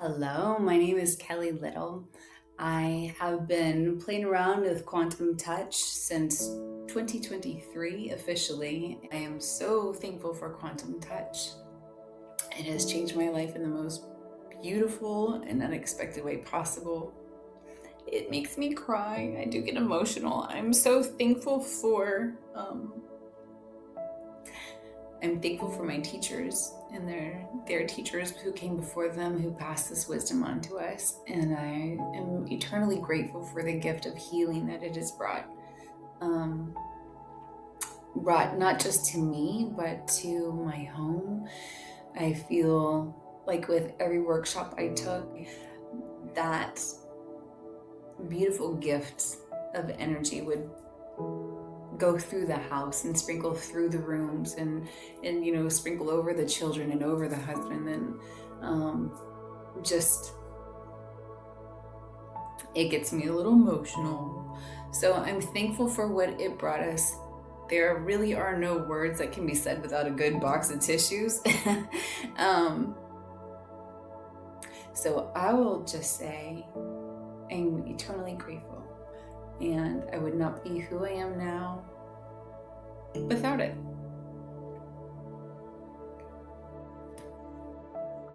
Hello, my name is Kelly Little. I have been playing around with quantum touch since 2023 officially. I am so thankful for quantum touch. It has changed my life in the most beautiful and unexpected way possible. It makes me cry. I do get emotional. I'm so thankful I'm thankful for my teachers and their teachers who came before them, who passed this wisdom on to us. And I am eternally grateful for the gift of healing that it has um, brought not just to me, but to my home. I feel like with every workshop I took, that beautiful gift of energy would go through the house and sprinkle through the rooms and sprinkle over the children and over the husband and just it gets me a little emotional. So I'm thankful for what it brought us. There really are no words that can be said without a good box of tissues. um, so I will just say I'm eternally grateful, and I would not be who I am now without it.